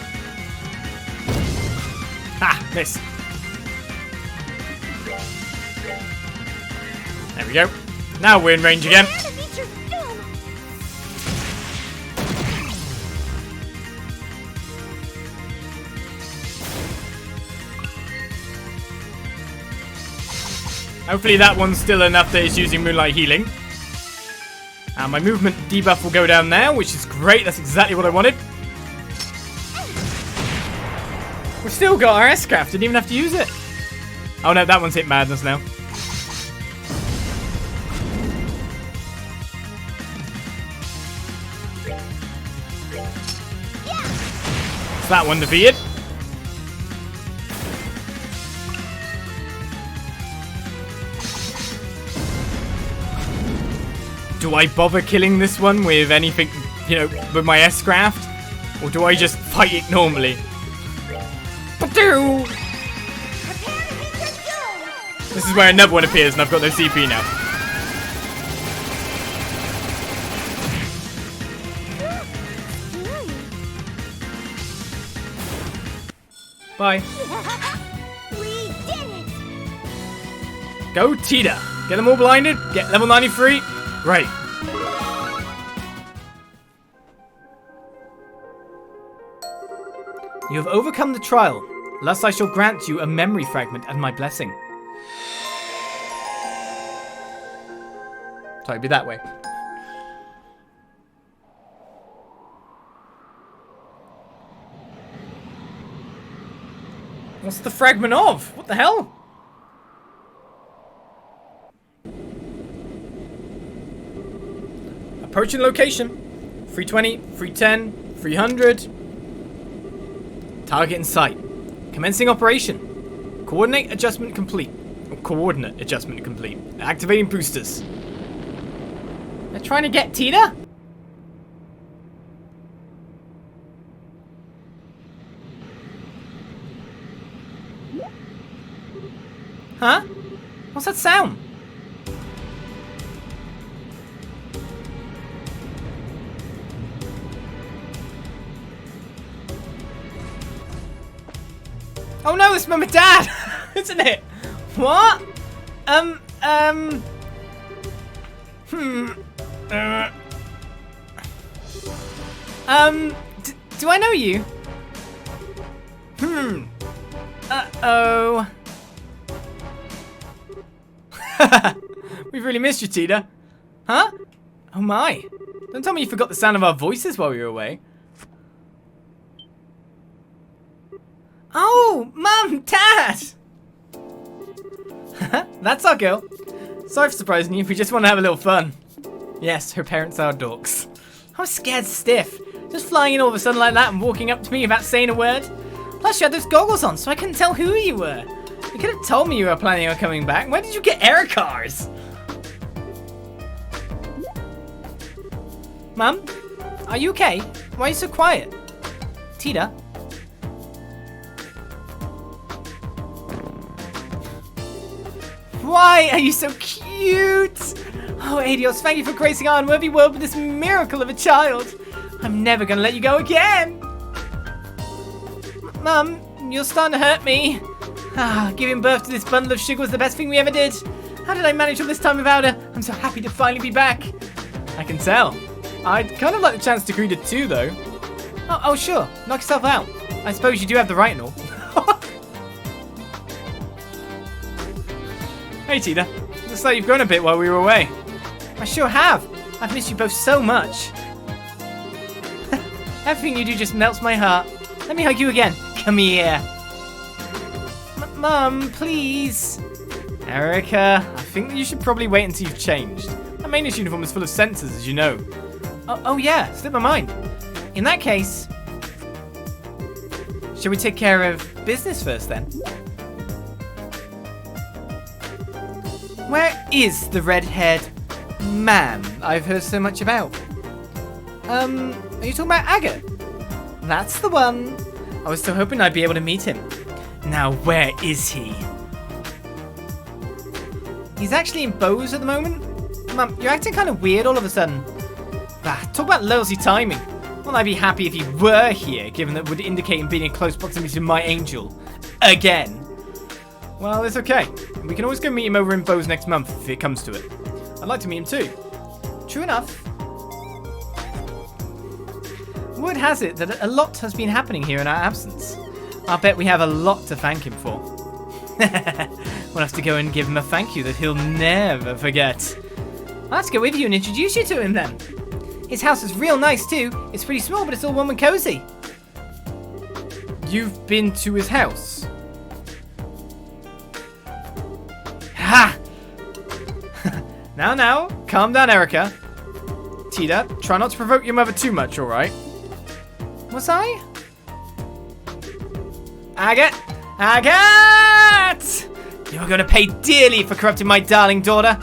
Ha, miss. There we go. Now we're in range again. Prepare to meet your doom. Hopefully that one's still enough that it's using Moonlight Healing. And my movement debuff will go down there, which is great. That's exactly what I wanted. We've still got our S-Craft. Didn't even have to use it. Oh no, that one's hit madness now. Is that one defeated? Do I bother killing this one with anything, you know, with my S-Craft? Or do I just fight it normally? Prepare to meet your doom. This is where another one appears and I've got no CP now. Bye. We did it. Go Tita. Get them all blinded. Get level 93. Right. You have overcome the trial. Thus I shall grant you a memory fragment and my blessing. So it'd be that way. What's the fragment of? What the hell? Approaching location. 320, 310, 300. Target in sight. Commencing operation. Coordinate adjustment complete. Coordinate adjustment complete. Activating boosters. They're trying to get Tita? Huh? What's that sound? Oh no, it's Mum and Dad! Isn't it? What? Do I know you? Uh-oh. We've really missed you, Tita. Huh? Oh my. Don't tell me you forgot the sound of our voices while we were away. Oh, Mum, Dad! That's our girl. Sorry for surprising you, we just want to have a little fun. Yes, her parents are dorks. I was scared stiff. Just flying in all of a sudden like that and walking up to me without saying a word. Plus you had those goggles on, so I couldn't tell who you were. You could have told me you were planning on coming back. Where did you get air cars? Mum? Are you okay? Why are you so quiet? Tita? Why are you so cute? Oh, Adios, thank you for gracing our unworthy world with this miracle of a child. I'm never gonna let you go again. Mum, you're starting to hurt me. Giving birth to this bundle of sugar was the best thing we ever did. How did I manage all this time without her? I'm so happy to finally be back. I can tell. I'd kind of like the chance to greet her too, though. Oh, sure. Knock yourself out. I suppose you do have the right and all. Hey, Tita. Looks like you've grown a bit while we were away. I sure have. I've missed you both so much. Everything you do just melts my heart. Let me hug you again. Come here. Mum, please. Erica, I think that you should probably wait until you've changed. That maintenance uniform is full of sensors, as you know. Oh yeah, slipped my mind. In that case, shall we take care of business first then? Where is the red-haired man I've heard so much about? Are you talking about Agate? That's the one. I was still hoping I'd be able to meet him. Now, where is he? He's actually in Bose at the moment. Mum, you're acting kind of weird all of a sudden. Talk about lousy timing. Well, I'd be happy if he were here, given that would indicate him being in close proximity to my angel. Again. Well, it's okay. We can always go meet him over in Bose next month if it comes to it. I'd like to meet him too. True enough. Word has it that a lot has been happening here in our absence. I'll bet we have a lot to thank him for. We'll have to go and give him a thank you that he'll never forget. Let's go with you and introduce you to him then. His house is real nice too. It's pretty small, but it's all warm and cozy. You've been to his house? Ha! Now, calm down, Erica. Tita, try not to provoke your mother too much, alright? Was I? Agate! Agate! You're gonna pay dearly for corrupting my darling daughter.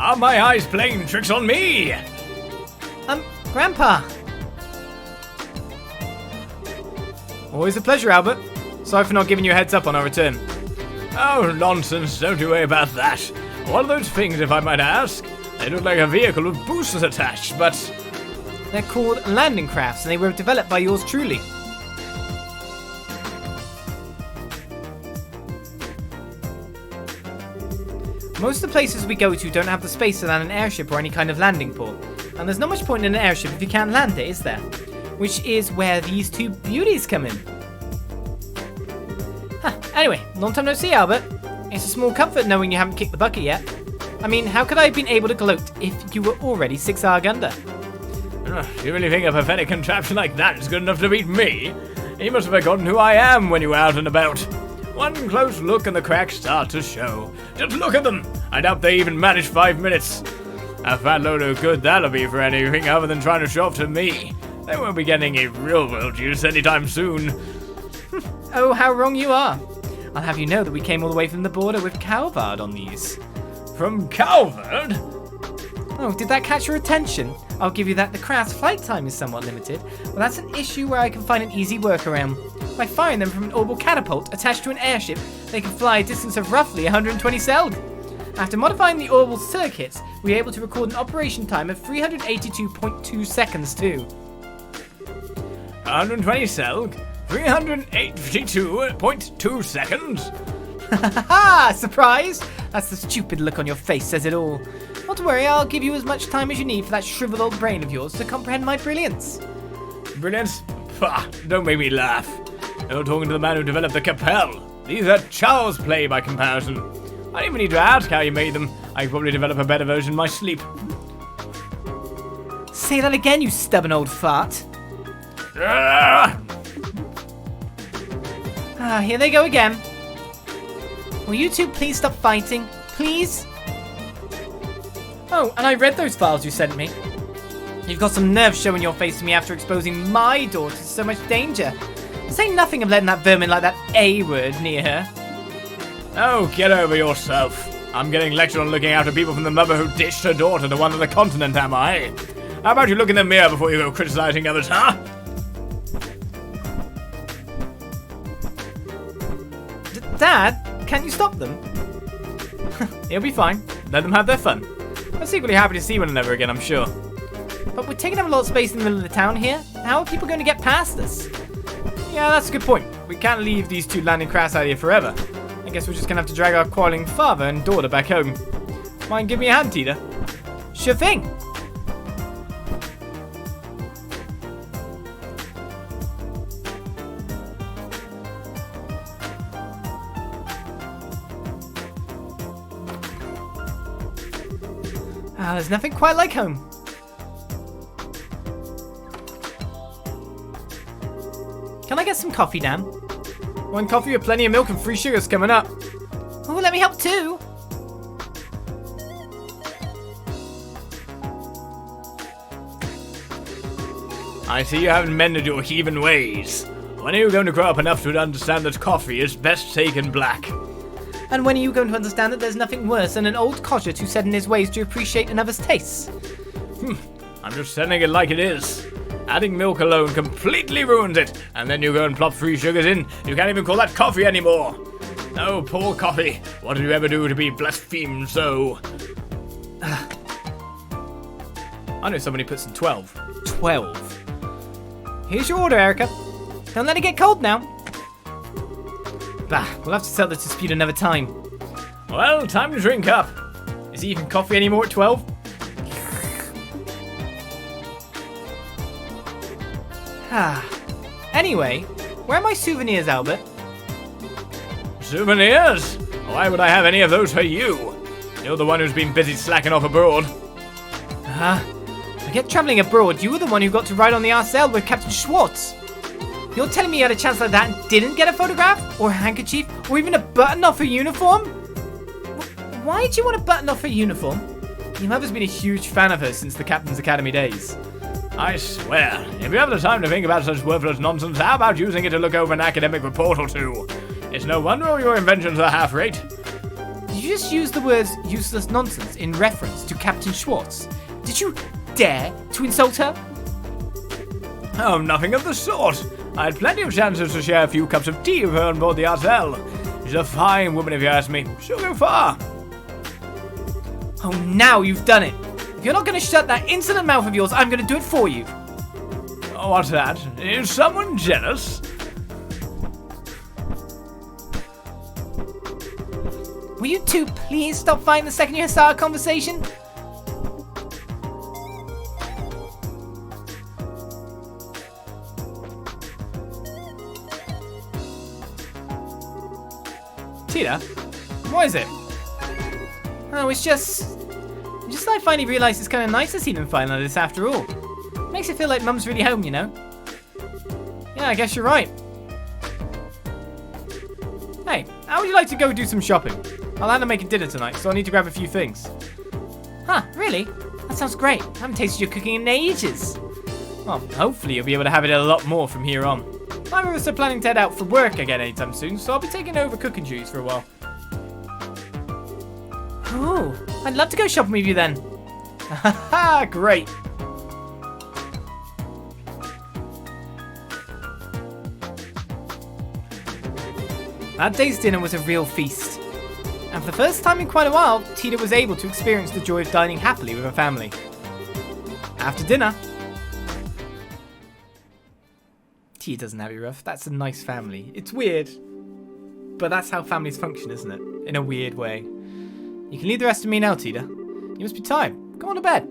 Are my eyes playing tricks on me? Grandpa. Always a pleasure, Albert. Sorry for not giving you a heads up on our return. Oh, nonsense. Don't you worry about that. What are those things, if I might ask? They look like a vehicle with boosters attached, but... They're called landing crafts, and they were developed by yours truly. Most of the places we go to don't have the space to land an airship or any kind of landing port. And there's not much point in an airship if you can't land it, is there? Which is where these two beauties come in. Anyway, long time no see, Albert. It's a small comfort knowing you haven't kicked the bucket yet. I mean, how could I have been able to gloat if you were already 6 hours under? You really think a pathetic contraption like that is good enough to beat me? You must have forgotten who I am when you were out and about. One close look and the cracks start to show. Just look at them. I doubt they even managed 5 minutes. A fat load of good that'll be for anything other than trying to show off to me. They won't be getting a real world use anytime soon. Oh, how wrong you are. I'll have you know that we came all the way from the border with Calvard on these. From Calvard? Oh, did that catch your attention? I'll give you that the craft's flight time is somewhat limited, but that's an issue where I can find an easy workaround. By firing them from an orbital catapult attached to an airship, they can fly a distance of roughly 120 selg. After modifying the orbital circuits, we are able to record an operation time of 382.2 seconds too. 120 selg? 382.2 seconds? Ha! Surprise! That's the stupid look on your face says it all. Not to worry, I'll give you as much time as you need for that shriveled old brain of yours to comprehend my brilliance. Brilliance? Pah, don't make me laugh. You're talking to the man who developed the Capel. These are child's play by comparison. I don't even need to ask how you made them. I could probably develop a better version in my sleep. Say that again, you stubborn old fart. Here they go again. Will you two please stop fighting? Please? Oh, and I read those files you sent me. You've got some nerve showing your face to me after exposing my daughter to so much danger. Say nothing of letting that vermin like that A-word near her. Oh, get over yourself. I'm getting lectured on looking after people from the mother who ditched her daughter to wander the continent, am I? How about you look in the mirror before you go criticizing others, huh? Dad, can't you stop them? It'll be fine. Let them have their fun. I'm secretly happy to see one another again, I'm sure. But we're taking up a lot of space in the middle of the town here. How are people going to get past us? Yeah, that's a good point. We can't leave these two landing crafts out here forever. I guess we're just gonna have to drag our quarreling father and daughter back home. Mind give me a hand, Tita? Sure thing. There's nothing quite like home. Can I get some coffee, Dan? One coffee with plenty of milk and free sugars coming up. Oh, let me help too. I see you haven't mended your heathen ways. When are you going to grow up enough to understand that coffee is best taken black? And when are you going to understand that there's nothing worse than an old codger too set in his ways to appreciate another's tastes? I'm just sending it like it is. Adding milk alone completely ruins it, and then you go and plop free sugars in. You can't even call that coffee anymore. Oh, poor coffee. What did you ever do to be blasphemed so? I know somebody puts in 12. 12. Here's your order, Erica. Don't let it get cold now. Bah, we'll have to settle this dispute another time. Well, time to drink up. Is he even coffee anymore at 12? Anyway, where are my souvenirs, Albert? Souvenirs? Why would I have any of those for you? You're the one who's been busy slacking off abroad. Forget travelling abroad. You were the one who got to ride on the RSL with Captain Schwartz. You're telling me you had a chance like that and didn't get a photograph? Or a handkerchief? Or even a button off her uniform? Why did you want a button off her uniform? Your mother's been a huge fan of hers since the Captain's Academy days. I swear, if you have the time to think about such worthless nonsense, how about using it to look over an academic report or two? It's no wonder all your inventions are half-rate. Did you just use the words useless nonsense in reference to Captain Schwartz? Did you dare to insult her? Oh, nothing of the sort. I had plenty of chances to share a few cups of tea with her on board the Arzel. She's a fine woman if you ask me. She'll go far. Oh, now you've done it. If you're not going to shut that insolent mouth of yours, I'm going to do it for you. What's that? Is someone jealous? Will you two please stop fighting the second you start a conversation? Tita, what is it? Oh, it's just I finally realised it's kind of nice to see them fighting like this after all. Makes it feel like Mum's really home, you know? Yeah, I guess you're right. Hey, how would you like to go do some shopping? I'll end up making dinner tonight, so I need to grab a few things. Huh, really? That sounds great. I haven't tasted your cooking in ages. Well, hopefully you'll be able to have it a lot more from here on. Neither of us are planning to head out for work again anytime soon, so I'll be taking over cooking duties for a while. Ooh, I'd love to go shopping with you then. Haha, great. That day's dinner was a real feast. And for the first time in quite a while, Tita was able to experience the joy of dining happily with her family. After dinner... Tita doesn't have it rough. That's a nice family. It's weird. But that's how families function, isn't it? In a weird way. You can leave the rest to me now, Tita. You must be tired. Go on to bed.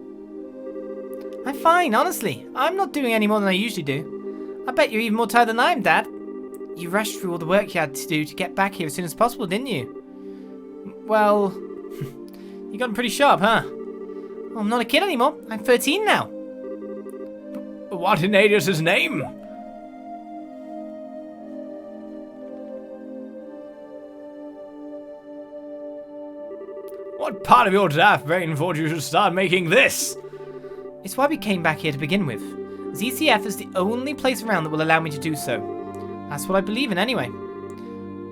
I'm fine, honestly. I'm not doing any more than I usually do. I bet you're even more tired than I am, Dad. You rushed through all the work you had to do to get back here as soon as possible, didn't you? Well, you got pretty sharp, huh? Well, I'm not a kid anymore. I'm 13 now. What in Adius' name? What part of your daft brain thought you should start making this? It's why we came back here to begin with. ZCF is the only place around that will allow me to do so. That's what I believe in anyway.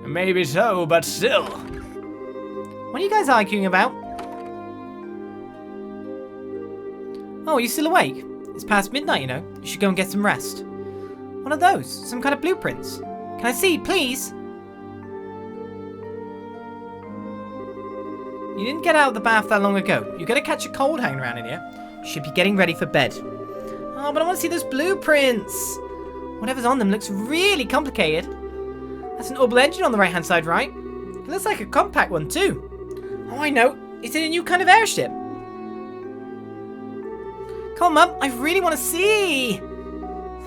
Maybe so, but still. What are you guys arguing about? Oh, are you still awake? It's past midnight, you know. You should go and get some rest. What are those? Some kind of blueprints? Can I see, please? You didn't get out of the bath that long ago. You're gonna catch a cold hanging around in here. You should be getting ready for bed. Oh, but I want to see those blueprints. Whatever's on them looks really complicated. That's an orbital engine on the right-hand side, right? It looks like a compact one, too. Oh, I know. Is it a new kind of airship? Come on, Mum. I really want to see.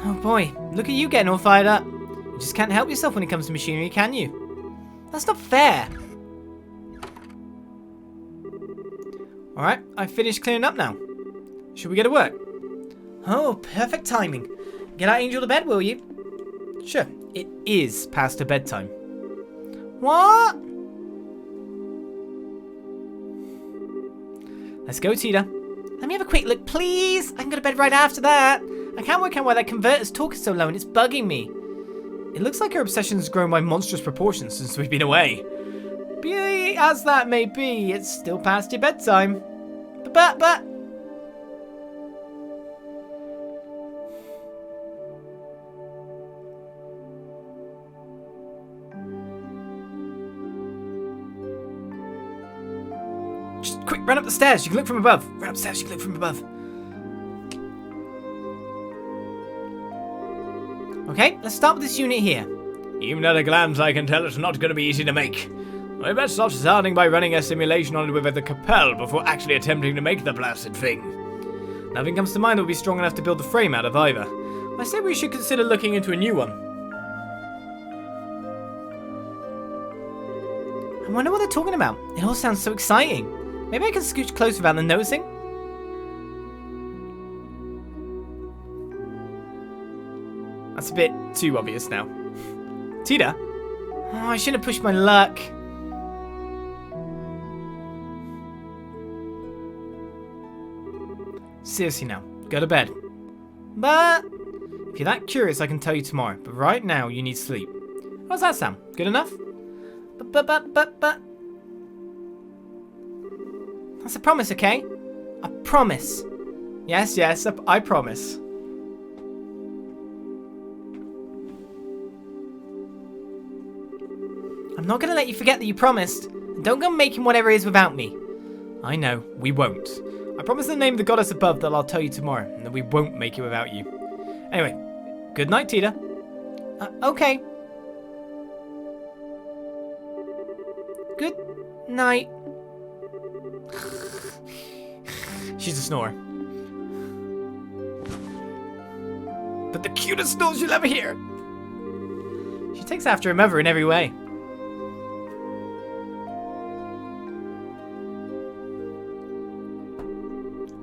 Oh, boy. Look at you getting all fired up. You just can't help yourself when it comes to machinery, can you? That's not fair. Alright, I've finished clearing up now. Should we get to work? Oh, perfect timing. Get our angel to bed, will you? Sure, it is past her bedtime. What? Let's go, Tita. Let me have a quick look, please. I can go to bed right after that. I can't work out why that converter's talking so low and it's bugging me. It looks like her obsession's grown by monstrous proportions since we've been away. Be as that may be, it's still past your bedtime. But... Just quick, run up the stairs. You can look from above. Run upstairs, you can look from above. Okay, let's start with this unit here. Even at a glance, I can tell it's not going to be easy to make. I best start starting by running a simulation on it with the Capel before actually attempting to make the blasted thing. Nothing comes to mind that will be strong enough to build the frame out of either. I say we should consider looking into a new one. I wonder what they're talking about. It all sounds so exciting. Maybe I can scooch closer without them noticing. That's a bit too obvious now. Tita? Oh, I shouldn't have pushed my luck. Seriously now, go to bed. But... If you're that curious, I can tell you tomorrow. But right now, you need sleep. How's that sound? Good enough? But... That's a promise, okay? A promise. Yes, I promise. I'm not going to let you forget that you promised. And don't go making whatever it is without me. I know, we won't. I promise in the name of the goddess above that I'll tell you tomorrow, and that we won't make it without you. Anyway, good night, Tita. Okay. Good night. She's a snorer. But the cutest snores you'll ever hear. She takes after her mother in every way.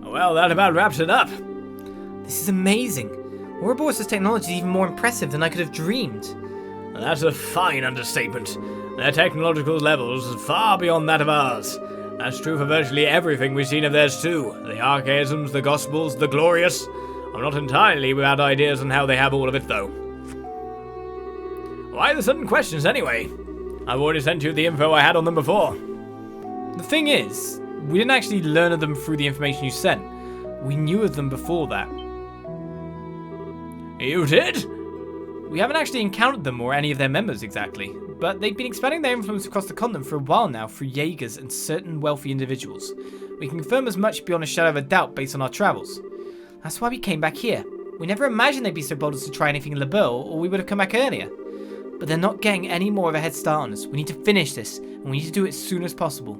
Well, that about wraps it up. This is amazing. Ouroboros' technology is even more impressive than I could have dreamed. That's a fine understatement. Their technological levels are far beyond that of ours. That's true for virtually everything we've seen of theirs too. The archaisms, the gospels, the glorious. I'm not entirely without ideas on how they have all of it though. Why the sudden questions anyway? I've already sent you the info I had on them before. The thing is, we didn't actually learn of them through the information you sent. We knew of them before that. You did? We haven't actually encountered them or any of their members exactly, but they've been expanding their influence across the continent for a while now through Jaegers and certain wealthy individuals. We can confirm as much beyond a shadow of a doubt based on our travels. That's why we came back here. We never imagined they'd be so bold as to try anything in Liberl, or we would have come back earlier. But they're not getting any more of a head start on us. We need to finish this, and we need to do it as soon as possible.